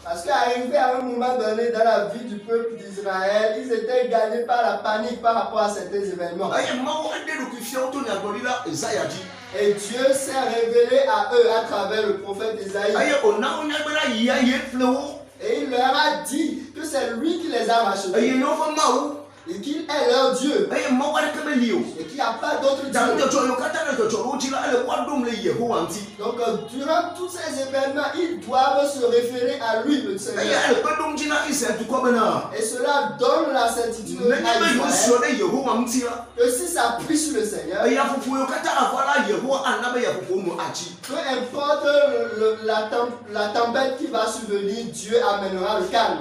Parce qu'arrivé à un moment donné dans la vie du peuple d'Israël, ils étaient gagnés par la panique par rapport à certains événements. Et Dieu s'est révélé à eux à travers le prophète Isaïe. Et il leur a dit que c'est lui qui les a rachetés. Et qu'il est leur Dieu. Et qu'il n'y a pas d'autre Dieu. Donc durant tous ces événements, ils doivent se référer à lui, le Seigneur. Et cela donne la certitude à Israël que si ça prie sur le Seigneur, peu importe la tempête qui va survenir, Dieu amènera le calme.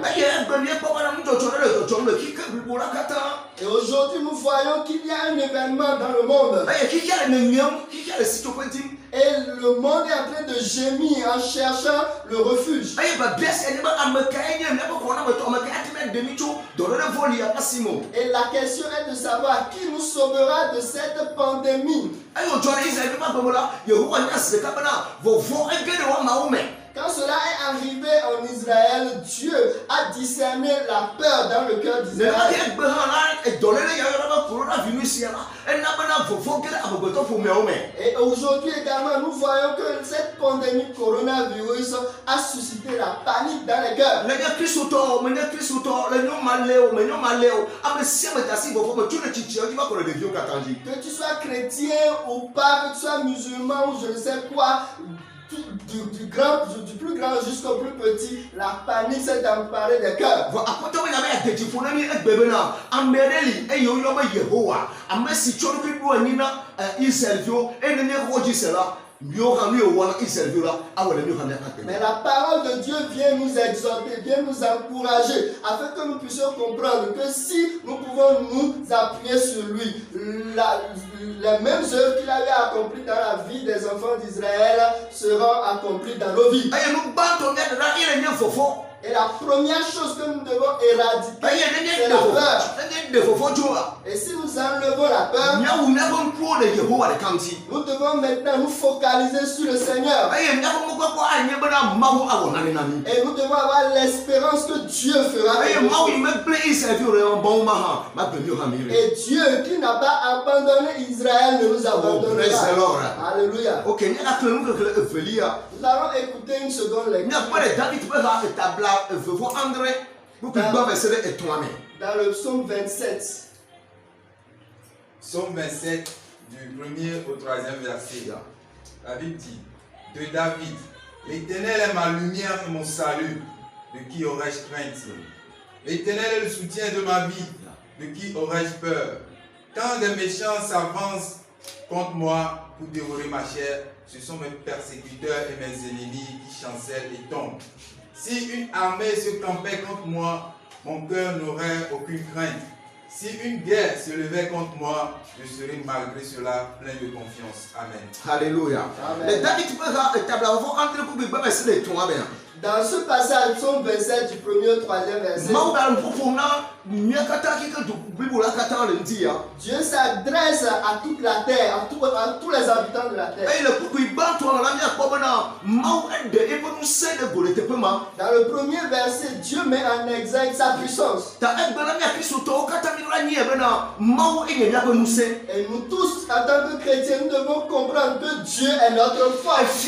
Et aujourd'hui, nous voyons qu'il y a un événement dans le monde. Et le monde est en train de gémir en cherchant le refuge. Et la question est de savoir qui nous sauvera de cette pandémie. Quand cela est arrivé en Israël, Dieu a discerné la peur dans le cœur d'Israël. Et aujourd'hui également, nous voyons que cette pandémie coronavirus a suscité la panique dans les cœurs. Que tu sois chrétien ou pas, que tu sois musulman ou je ne sais quoi, du plus grand jusqu'au plus petit, la panique s'est emparée des cœurs. Mais la parole de Dieu vient nous exhorter, vient nous encourager, afin que nous puissions comprendre que si nous pouvons nous appuyer sur lui, les mêmes œuvres qu'il avait accomplies dans la vie des enfants d'Israël seront accomplies dans nos vies. Et la première chose que nous devons éradiquer, c'est la peur. Et si nous enlevons la peur, nous devons maintenant nous focaliser sur le Seigneur. Et nous devons avoir l'espérance que Dieu fera. Et Dieu qui n'a pas abandonné Israël ne nous abandonnera. Alléluia. Nous allons écouter une seconde lecture. Dans le psaume 27. Psaume 27, du 1er au 3e verset. La Bible dit, de David, l'Éternel est ma lumière et mon salut. De qui aurais-je crainte? L'Éternel est le soutien de ma vie. De qui aurais-je peur? Quand des méchants s'avancent contre moi pour dévorer ma chair, ce sont mes persécuteurs et mes ennemis qui chancellent et tombent. Si une armée se campait contre moi, mon cœur n'aurait aucune crainte. Si une guerre se levait contre moi, je serais malgré cela plein de confiance. Amen. Alléluia. Amen. Dans ce passage, psaume 27 du 1er au 3e verset, Dieu s'adresse à toute la terre, à tous les habitants de la terre. Dans le premier verset, Dieu met en exergue sa puissance. Et nous tous, en tant que chrétiens, nous devons comprendre que Dieu est notre force.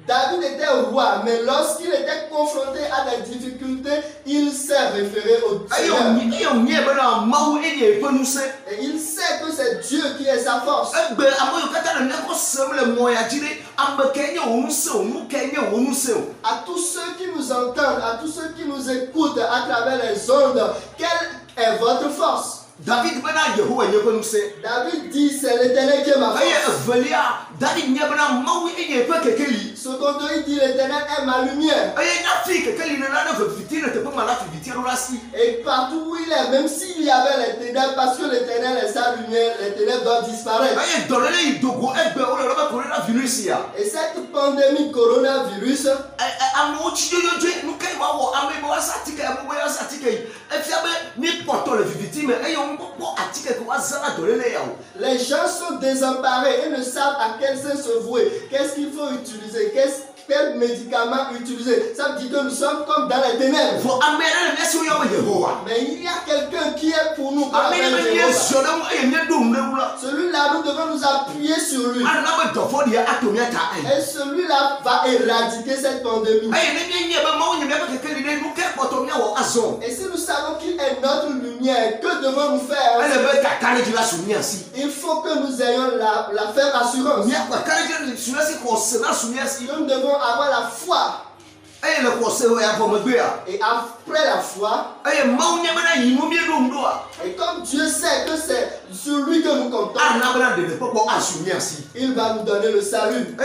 David était roi, mais lorsqu'il était confronté à des difficultés, il s'est référé au Seigneur. Et il sait que c'est Dieu qui est sa force. À tous ceux qui nous entendent, à tous ceux qui nous écoutent à travers les ondes, quelle est votre force? David dit, c'est l'Éternel qui est ma force. Secondo, il dit, l'Éternel est ma lumière. Et partout où il est, même s'il y avait les ténèbres, parce que l'Éternel est sa lumière, les ténèbres doivent disparaître. Et cette pandémie coronavirus, Les gens sont désemparés et ne savent à quel sein se vouer. Qu'est-ce qu'il faut utiliser? Quel médicament utiliser? Ça veut dire que nous sommes comme dans les ténèbres. Mais il y a quelqu'un qui est pour nous. Celui-là, nous devons nous appuyer sur lui. Et celui-là va éradiquer cette pandémie. Et si nous savons qu'il est notre lumière, que devons-nous faire? Il faut que nous ayons la ferme assurance. Nous devons avoir la foi. Et après la foi, et comme Dieu sait que c'est sur lui que nous comptons, il va nous donner le salut.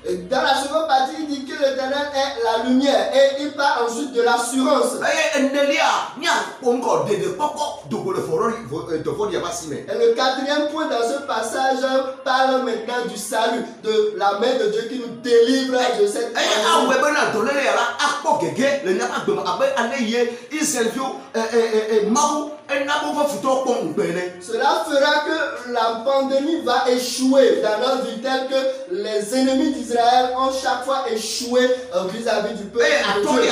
Et dans la seconde partie, il dit que l'Éternel est la lumière. Et il parle ensuite de l'assurance. Et le quatrième point dans ce passage parle maintenant du salut, de la main de Dieu qui nous délivre de cette Cela fera que la pandémie va échouer dans notre vie, tel que les ennemis d'Israël ont chaque fois échoué vis-à-vis du peuple de Dieu.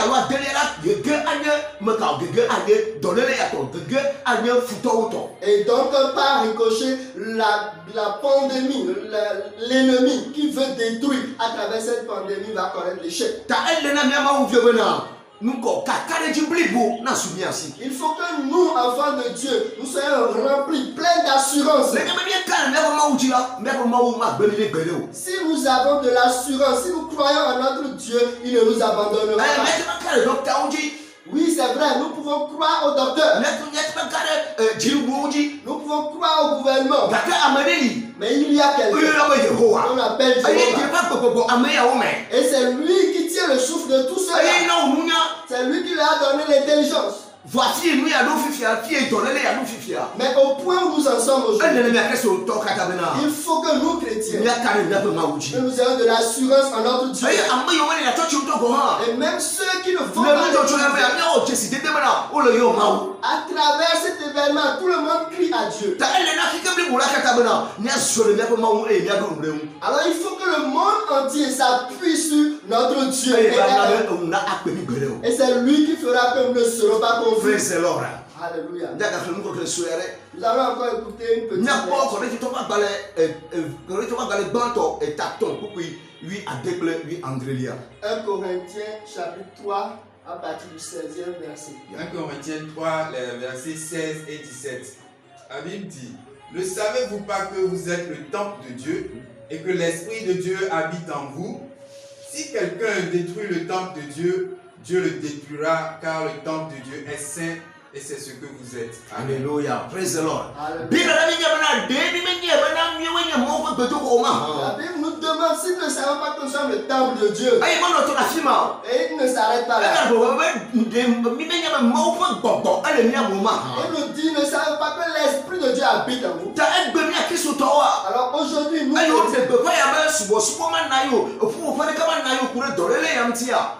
Et donc par ricochet, la pandémie, l'ennemi qui veut détruire à travers cette pandémie va connaître l'échec. Il faut que nous, enfants de Dieu, nous soyons remplis, pleins d'assurance. Si nous avons de l'assurance, si nous croyons en notre Dieu, il ne nous abandonnera pas. Oui, c'est vrai, nous pouvons croire au docteur. Nous pouvons croire au gouvernement. Mais il y a quelqu'un qu'on appelle Jéhovah. Et c'est lui qui tient le souffle de tout cela. C'est lui qui leur a donné l'intelligence. Mais au point où nous en sommes aujourd'hui, il faut que nous, chrétiens, que nous ayons de l'assurance en notre Dieu. Et même ceux qui ne vont pas à travers cet événement, tout le monde crie à Dieu. Alors il faut que le monde entier s'appuie sur notre Dieu. Et c'est lui qui fera que nous ne serons pas confus. Alléluia. Nous allons encore écouter une petite lettre. 1 Corinthiens chapitre 3 à partir du 16e verset. 1 Corinthiens 3, les versets 16 et 17. La Bible dit: ne savez-vous pas que vous êtes le temple de Dieu et que l'Esprit de Dieu habite en vous? Si quelqu'un détruit le temple de Dieu, Dieu le détruira, car le temple de Dieu est saint et c'est ce que vous êtes. Alléluia. Praise the Lord. La Bible nous demande si nous ne savons pas que nous sommes le temple de Dieu. Et il ne s'arrête pas là. Il nous dit: ne savez pas que l'Esprit de Dieu habite en vous. Alors aujourd'hui, nous,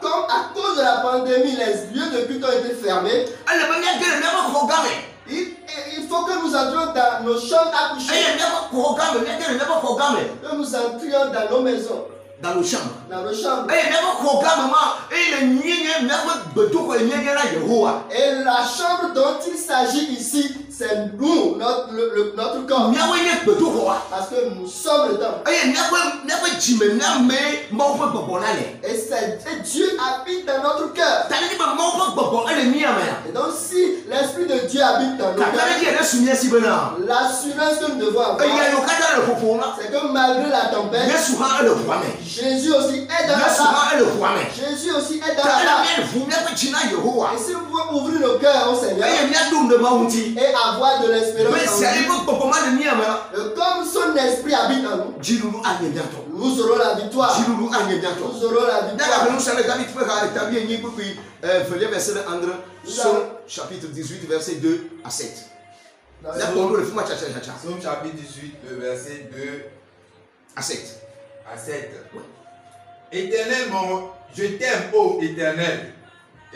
comme à cause de la pandémie, les lieux de culte ont été fermés, il faut que nous entrions dans nos chambres à coucher. Que nous entrions dans nos maisons. Dans nos chambres. Dans nos chambres. Et la chambre dont il s'agit ici, c'est nous, notre corps. Parce que nous sommes le temple. Et Dieu habite dans notre cœur. Et donc si l'Esprit de Dieu habite dans notre cœur, l'assurance que nous devons avoir, c'est que malgré la tempête, Jésus aussi est dans la barque. Jésus aussi est dans la barque. Et si nous pouvons ouvrir nos cœurs au Seigneur et avoir de l'espérance en lui, comme son esprit habite en nous, nous aurons la victoire. Nous aurons la victoire. Chapitre 18, verset 2 à 7. Psaume chapitre 18, verset 2 à 7. À 7. Oui. Éternellement, je t'aime, ô Éternel,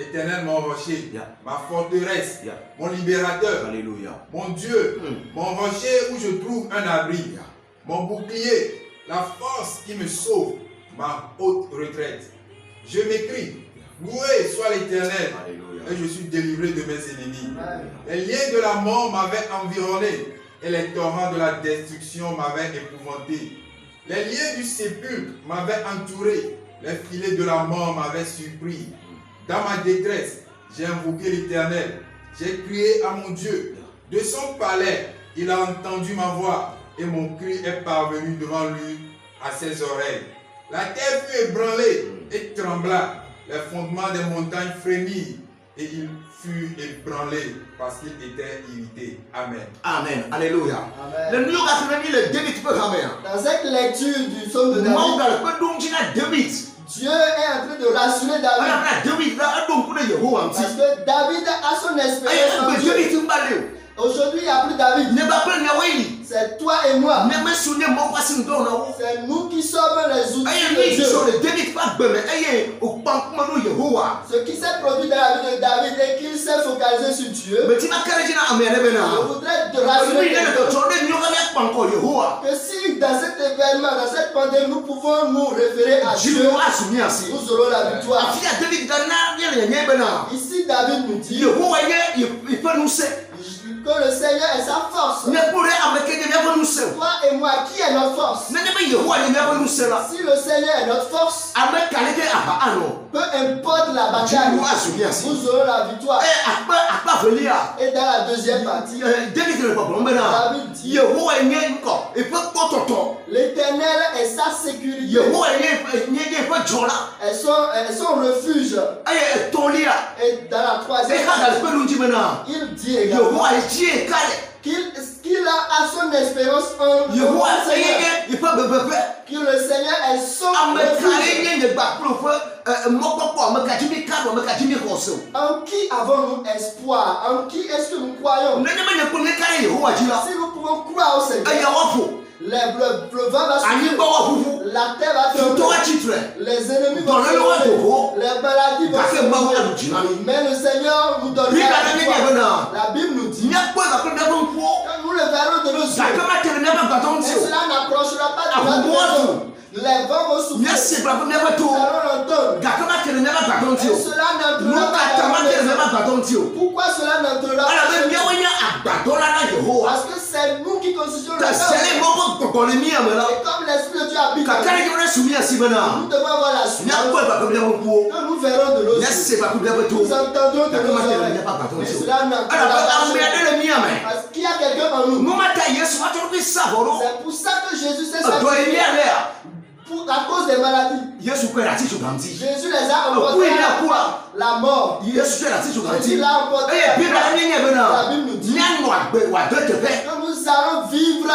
Éternel, mon rocher, Yeah. ma forteresse, Yeah. mon libérateur, Alléluia. mon Dieu, mon rocher où je trouve un abri, Yeah. mon bouclier, la force qui me sauve, ma haute retraite. Je m'écrie, loué soit l'Éternel, Alléluia. et je suis délivré de mes ennemis. Amen. Les liens de la mort m'avaient environné, et les torrents de la destruction m'avaient épouvanté. Les liens du sépulcre m'avaient entouré, les filets de la mort m'avaient surpris. Dans ma détresse, j'ai invoqué l'Éternel, j'ai crié à mon Dieu. De son palais, il a entendu ma voix, et mon cri est parvenu devant lui à ses oreilles. La terre fut ébranlée et trembla, les fondements des montagnes frémirent, et il fut ébranlé parce qu'il était irrité. Amen. Amen. Alléluia. Amen. Le New Testament, le David peut ramener. Dans cette lecture du psaume de David, Mangal peut donc dire David. Dieu est en train de rassurer David. Alors David là, donc pour le Yehova Parce que David a son espérance en Dieu. David mbalé. Aujourd'hui, il n'y a plus David. Ne va pas le Naweli. C'est toi et moi. Ne me souvenez mon passé dans la haut. C'est nous qui sommes les outils Aïe, de lui, Dieu. sur le David pas belle. Aïe, au pampement de Yehova. Ce qui s'est produit dans la vie de David est qu'il s'est focalisé sur Dieu. Mais tu m'as carré dans la mer, Je voudrais te rassurer lui, il est le tour de Nyogama Panko Yehova. que si dans cet événement, dans cette pandémie, nous pouvons nous référer à Dieu, Dieu a soumis ainsi. nous aurons la victoire. Afia David Gana, il y a rien. Ici, David nous dit Yehova, il peut nous ser. que le Seigneur est sa force. Ne pourrait américain ne nous ser. Toi et moi, qui est notre force? Ne pas Yehova, il ne nous ser là. Si le Seigneur est notre force, Avec qualité à non. peu importe la bataille, Dieu a soumis ainsi. nous aurons la victoire. Et à pas venir. Et dans la deuxième partie, David ne peut pas maintenant. David dit Yehova, il n'y a encore. Il peut pas t'entendre. l'Éternel est sa sécurité Yehova, il n'y a pas de joie là. et son refuge. Aïe, ton lia. Et dans la Et troisième quand partie, elle peut nous dire maintenant. il dit également Yehova, il dit, calé. qu'il a son espérance en Yehova, le Seigneur. il peut bébé. Que le Seigneur est son Amekalé refuge. ne bat pour mokoko amekadimi kado amekadimi koso. En qui avons-nous espoir? En qui est-ce que nous croyons? Nene me ne kone kare Yehova dira. Si nous pouvons croire au Seigneur, Aya wapo. le vent va Ani souffler, ba wa fufu. la terre va Futo wa trembler, titre. les ennemis vont Dans le loi se de lever, Ho. les maladies vont Parce se que maman a lever. nous dit. Mais le Seigneur nous donne Bible la a dit victoire. que La Bible nous dit nya ko ba ko na bon po. que nous le verrons de nos yeux. Za kama tere na ba gaton Et tio. cela n'approchera pas de Ah, notre vous, maison. Les vents vont souffler. Nya se ba ko na ba Nous to. allons l'entendre. Ga kama tere na ba gaton tio. Et cela Nous n'entrera ka pas kama dans notre tere na maison. ba gaton tio. Pourquoi cela n'entrera Ala pas? be bia wanya agbato la na Yehova. Parce que c'est nous qui constituons le Ta sele corps. moko ko le mi amela. Et comme l'Esprit de Dieu habite en Kakari nous, ki na sumi asimana. nous devons avoir la Nya suite. ko ba ko bia bon po. Que nous verrons de nos Nya yeux. se ba ko bia ba to. Nous entendons de nos Kakama tere oreilles. na ba gaton Mais tio. cela Ala n'entrera ba pas ambe chez nous. ade le mi ame. Parce qu'il y a quelqu'un en nous. Mumata Yesu watu bi savoro. C'est pour ça que Jésus s'est Do sacrifié. ele ale. À cause des maladies. Yesu ko la ti so gamti. Jésus les a Oui, emportés il a quoi? la mort. Yesu ko la ti so Jésus gamti. l'a emporté Eh bi ba ni nye bena. La Bible nous dit Nya no agbe wa de te pe. que nous allons vivre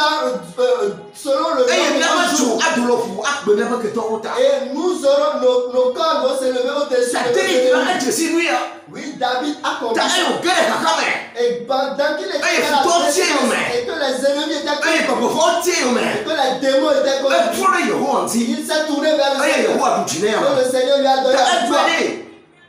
selon le Eh nom bi de ma notre tu jour. adolofu akbe ne ba ke to ota. Et nous aurons nos corps vont s'élever au-dessus Ta de te ki nos na ennemis. je si nuit. Oui, David a compris. Ta e o gere kakame. Et pendant qu'il était Eh, dans faut la tirer, présence mais. et que les ennemis étaient Eh ko contre ko fo ti o et me. que les démons étaient Eh contre pour le Yehova anti. il s'est tourné vers le Eh Seigneur. Yehova du jine Que ama. le Seigneur lui a donné Ta la e victoire. twede.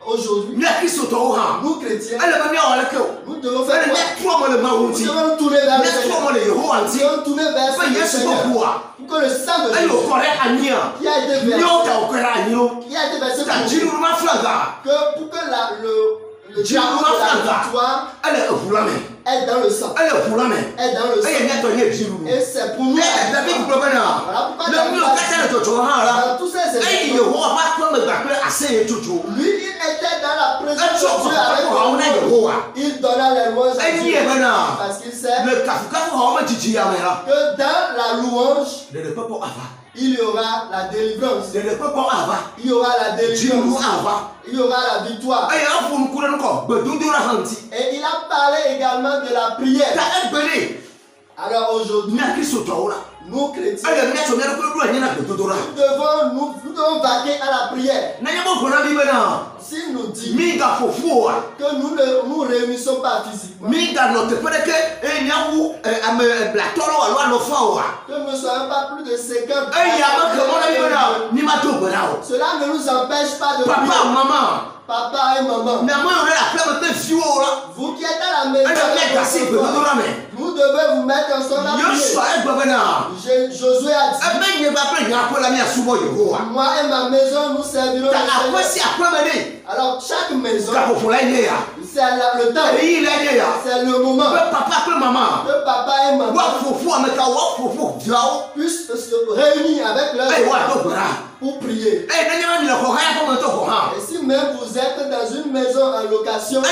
Aujourd'hui, Nya Kristo to ha. nous chrétiens, Ele ba mi awale ke o. nous devons Ele faire quoi? ne pro mo le ma Nous unti. devons nous tourner vers le Ne pro Seigneur. mo le Yehova Nous anti. devons tourner vers Fa le Yesu ko Seigneur. bua. Pour que le sang de Ayo Jésus kore ania. qui a été versé, Nyo ta okora anyo. qui a été versé Ta pour jiru nous, ma flaga. pour que le Jiru drapeau ma de la flaga. victoire Ale efulame. est dans le sang. Ale efulame. Est dans le Eye sang. ne to ye jiru. Et c'est pour nous. Eh David problema. Voilà pourquoi Le David mi o a kata le dit, toto ha la. dans tous ces Eye événements, Yehova ba ko me gba pe ase ye tutu. lui, il était dans la présence Eto de ko Dieu ko avec ha una le Yehova. il donna les louanges à Eye Dieu. ye bana. Parce qu'il sait Le kafu kafu ha o ma jiji ya me la. que dans la louange, Le pepo ava. il y aura la délivrance. Le pepo ava. Il y aura la Jiru délivrance. ava. Il y aura la victoire. Eye afu nkure nko gbedundura hanti. Et il a parlé également de la prière. Ta egbele. Alors aujourd'hui, Nya Kristo to la. nous chrétiens, Ale mi so mi ko du anya na gbedundura. nous devons vaquer à la prière. Na nya mo kona bi bana. S'il nous dit Mi ga fofo a. que nous ne nous réunissons pas physiquement, Mi ga no te pere ke e nya wu ame blatoro wa lo fa wa. que nous ne soyons pas plus de 50, E ya ma ke mo na bi bana. Ni ma to bana o. cela ne nous empêche pas de Papa, prier. maman, Papa et maman. Vous qui êtes à la maison, vous devez vous mettre ensemble à prier. Josué a dit, moi et ma maison, nous servirons le Seigneur. Alors chaque maison, c'est le temps, c'est le moment que papa et maman puissent se réunir avec leurs enfants pour prier. Et si même vous êtes dans une maison en location,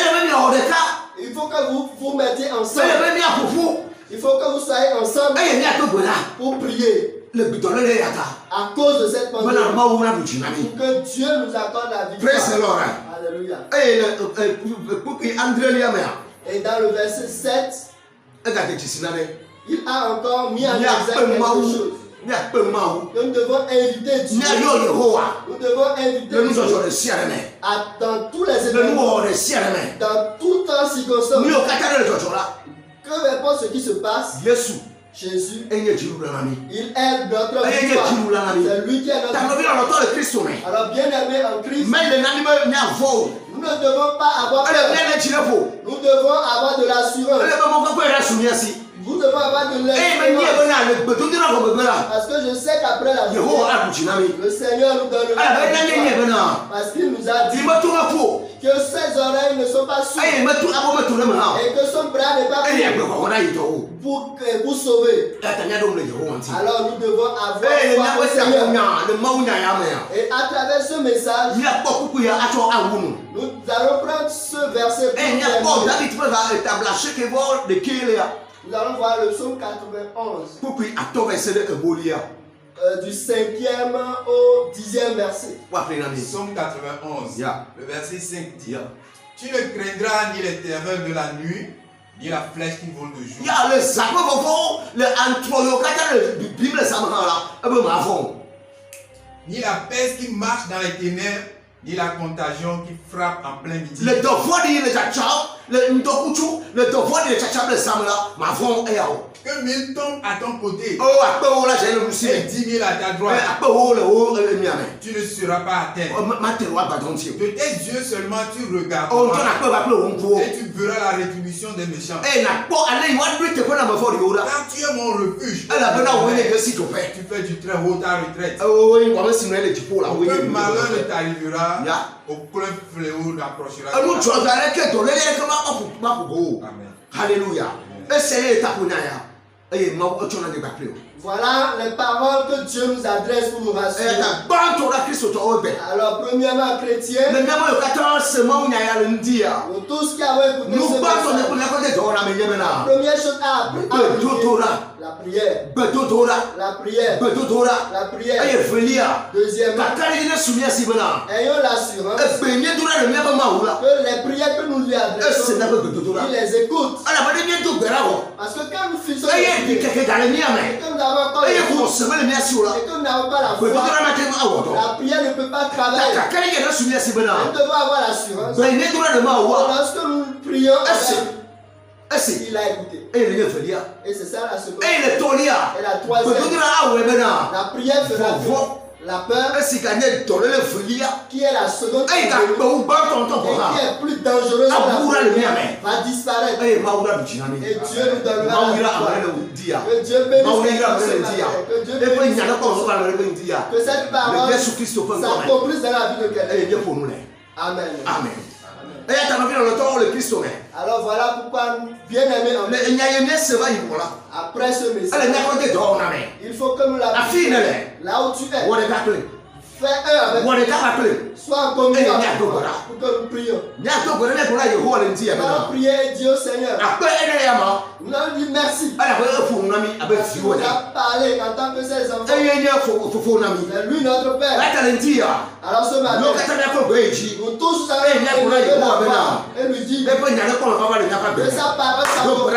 il faut que vous vous mettiez ensemble. Il faut que vous soyez ensemble pour prier. À cause de cette pandémie, que Dieu nous accorde la victoire. Alléluia. Et dans le verset 7, il a encore mis en exergue quelque chose. Que nous devons inviter Dieu. Nous devons inviter Dieu dans tous les événements, dans toute circonstance. Que importe ce qui se passe, Jésus, il est notre victoire. C'est lui qui est notre victoire. Alors bien aimé en Christ, nous ne devons pas avoir peur. Nous devons avoir de l'assurance. Vous devez avoir de l'espérance. Parce que je sais qu'après la vie, le Seigneur nous donnera. Parce qu'il nous a dit que ses oreilles ne sont pas sourdes et que son bras n'est pas pour sauver. Alors nous devons avoir foi au Seigneur. Et à travers ce message, nous allons prendre ce verset pour nous allons voir le psaume 91. Du 5e au 10e verset. Psaume 91, le verset 5 dit, tu ne craindras ni les terreurs de la nuit, ni la flèche qui vole de jour. Ni la peste qui marche dans les ténèbres, ni la contagion qui frappe en plein midi. Que 1000 tombent à ton côté et 10 000 à ta droite, tu ne seras pas atteint. De tes yeux seulement tu regarderas et tu verras la rétribution des méchants. Car tu es mon refuge. Tu fais du très haut ta retraite. Aucun malheur ne t'arrivera, aucun fléau n'approchera. Amen. Alléluia. Voilà les paroles que Dieu nous adresse pour nous rassurer. Alors, premièrement, chrétiens, nous tous qui avons écouté ce message, la première chose à la prière. La prière. La prière. Deuxièmement, ayons l'assurance que les prières que nous lui adressons, il les écoute. Parce que quand nous faisons les prières, et que nous n'avons pas le goût, et que nous n'avons pas la foi, la prière ne peut pas travailler. Nous devons avoir l'assurance que lorsque nous prions, il a écouté. Et c'est ça la seconde. Et la troisième, la prière fera la peur, qui est la seconde, et qui est plus dangereuse, va disparaître. Et Dieu nous donnera la victoire. Que Dieu bénisse. Que cette parole s'accomplisse dans la vie de quelqu'un. Amen. Amen. Alors voilà pourquoi, bien aimés, après ce message, il faut que nous l'appliquions là où tu es. Fais un avec nous. Sois en communion pour que nous prions. Nous allons prier Dieu Seigneur. Nous allons dire merci. Parce qu'il nous a parlé en tant que ses enfants. C'est lui notre Père. Alors ce matin, nous tous allons et lui dire que sa parole s'accomplisse.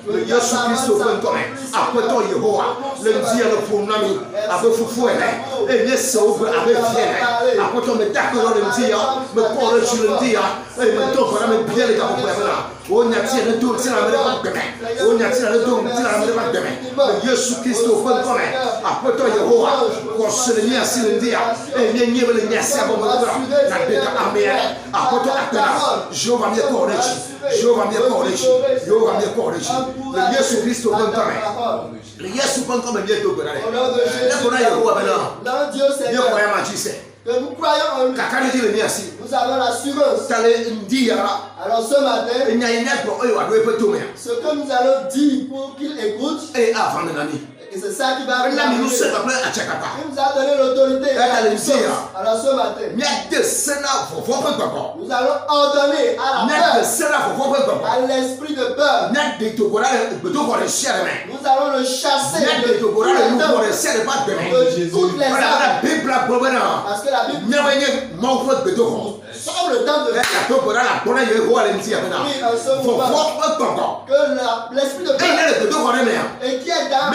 le Yesu Kristo ƒe ŋkɔme aƒetɔ Yehowa le ŋdi le ƒom na mi abe fufu ene eye míese woƒe abe vi ene aƒetɔ meda akpe ɖe ŋdi ya mekpɔ ɖe tsi le ŋdi ya eye medo gbe ɖa mebia le gaƒoƒoa me la wonya tia ne do ŋti na ame ɖe ƒe gbeme wonya tia ne do ŋti na ame ɖe ƒe gbeme le Yesu Kristo ƒe ŋkɔme aƒetɔ Yehowa kɔse le mía si le ŋdi ya eye míenye be le mía si abɔ me ɖo na ɖeka amea aƒetɔ akpena Jehova míekɔ ɖe dzi Jehova míekɔ ɖe dzi Jehova míekɔ ɖe dzi le Yesu Kristo ƒe ŋkɔme le Yesu ƒe ŋkɔme míedo gbe ɖa ɖe ne ko na Yehowa bena míexɔ ya ma dzi se que nous croyons en lui. Nous avons l'assurance. Alors ce matin, ce que nous allons dire pour qu'il écoute, et c'est ça qui va arriver. Il nous a donné l'autorité. Alors ce matin, nous allons ordonner à la peur, à l'esprit de peur. Nous allons le chasser de toutes les âmes. Parce que la Bible sort le temps de que l'esprit de peur et qui est dans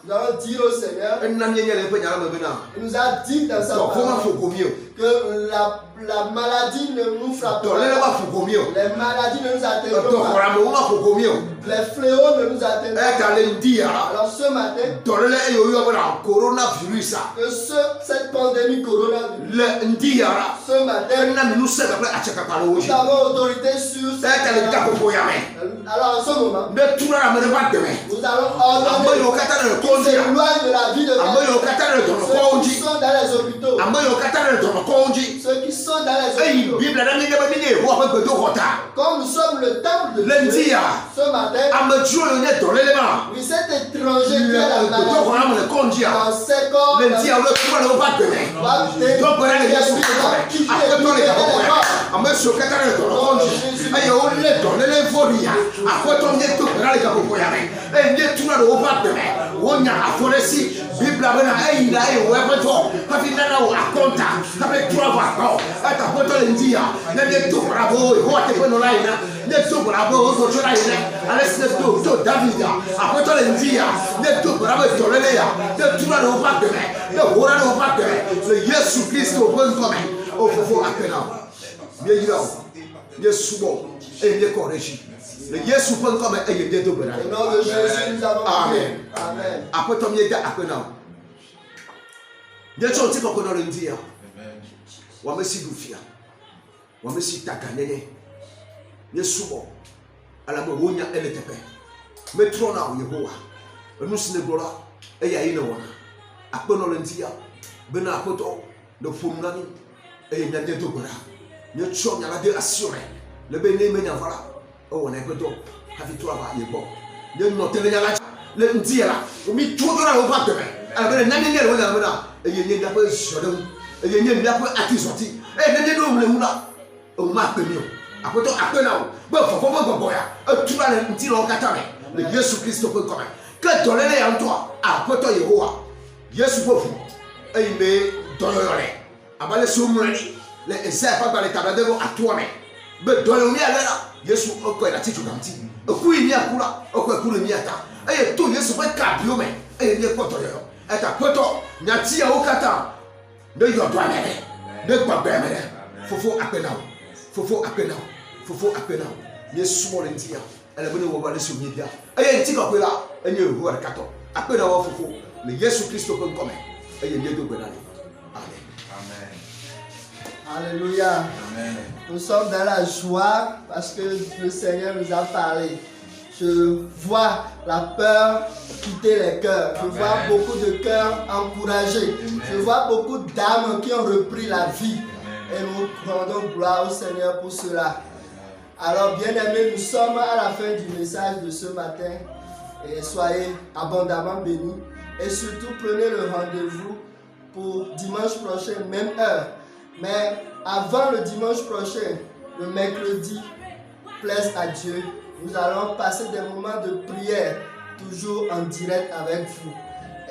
nous allons dire au Seigneur, il nous a dit dans sa parole que la maladie ne nous frappe pas, les maladies ne nous atteignent pas, les fléaux ne nous atteignent pas. Alors ce matin, que cette pandémie coronavirus, ce matin, nous avons autorité sur cette pandémie. Alors en ce moment, nous allons ordonner qu'ils s'éloignent de la vie de ceux qui sont dans les hôpitaux, ceux qui sont dans les hôpitaux. Comme nous sommes le temple de Dieu, ce matin, oui, cet étranger qui a la maladie dans ses corps, wonya afonesi bibla bena eila webeto kafinana wa akonta kabe trova ko ata poto lendia na de to bravo hote peno laina de to bravo to cholaina alesne to Davida apoto lendia de to bravo to leleya de tuna no pakeme de hora no pakeme le Yesu Kristo bon comme o fofo akena bien yiro Yesu bon et bien corrigi. Le Yesu ƒe ŋkɔme eye de do gbe ɖa. Au nom de Jésus, nous avons Amen. Amen. Aƒetɔ mi de akpe na wo. Míetsɔ ŋuti kɔkɔ na le ŋdi ya. Wɔme si ɖu fia. Wɔme si ta ganyenye. Míesubɔ. Alabe wonya ele teƒe. Metrɔ na wo Yehowa. Enu si ne gblɔ la eya yi ne wɔna. Akpenɔ le ŋdi ya. Bena aƒetɔ le ƒom na mi eye míade do gbe ɖa. Míetsɔ nya la de asi me. Le be ne menya va la. Oh, on est plutôt hafi toi va y bon. Ne noter les gars le dire là. On met tout dans le ventre. Alors na ni le wona na. E ye nda pe shodon. E ye nda pe ati sorti. E ne do le mula. O ma pe mi o. Apoto apena o. Bo fofo bo ya. E tu la nti lo kata me. Le Jésus Christ peut comme. Que donner en toi. Apoto Yehowa. Jésus peut. E me donner. Abale sumrani. Le esa pa ba le tabadego atwa me. Be donner mi ala. Yesu oko ila titu kamti. Oku ini akula, oko ekule mi ata. Eye to Yesu pe kabio me. Eye ni poto yo. Eta poto nyati ya okata. Ne yo do amene. Ne gbagbe amene. Fofo apena o. Fofo apena o. Fofo apena o. Yesu mo le ntia. Ele bone wo ba le so nyebia. Eye nti ko pe la, enye ehu ara kato. Apena wo fofo. Le Yesu Kristo pe nkome. Eye ni do gbenani. Amen. Amen. Alléluia. Amen. Nous sommes dans la joie parce que le Seigneur nous a parlé. Je vois la peur quitter les cœurs. Je vois beaucoup de cœurs encouragés. Je vois beaucoup d'âmes qui ont repris la vie. Et nous rendons gloire au Seigneur pour cela. Alors, bien-aimés, nous sommes à la fin du message de ce matin. Et soyez abondamment bénis. Et surtout, prenez le rendez-vous pour dimanche prochain, même heure. Mais avant le dimanche prochain, le mercredi, plaise à Dieu, nous allons passer des moments de prière, toujours en direct avec vous.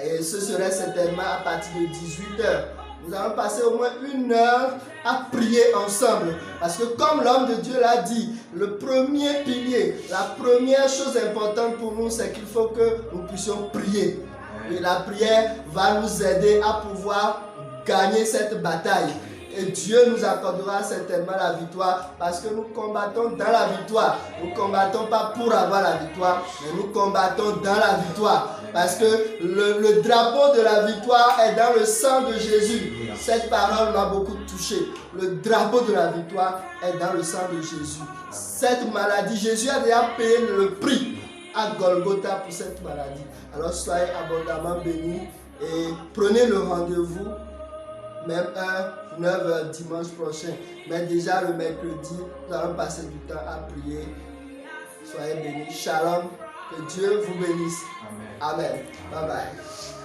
Et ce serait certainement à partir de 18h. Nous allons passer au moins 1 heure à prier ensemble. Parce que comme l'homme de Dieu l'a dit, le premier pilier, la première chose importante pour nous, c'est qu'il faut que nous puissions prier. Et la prière va nous aider à pouvoir gagner cette bataille. Et Dieu nous accordera certainement la victoire parce que nous combattons dans la victoire. Nous ne combattons pas pour avoir la victoire, mais nous combattons dans la victoire. Parce que le drapeau de la victoire est dans le sang de Jésus. Cette parole m'a beaucoup touché. Le drapeau de la victoire est dans le sang de Jésus. Cette maladie, Jésus a déjà payé le prix à Golgotha pour cette maladie. Alors soyez abondamment bénis et prenez le rendez-vous, même heure, 9h dimanche prochain. Mais déjà le mercredi, nous allons passer du temps à prier. Soyez bénis. Shalom. Que Dieu vous bénisse. Amen. Amen. Bye bye.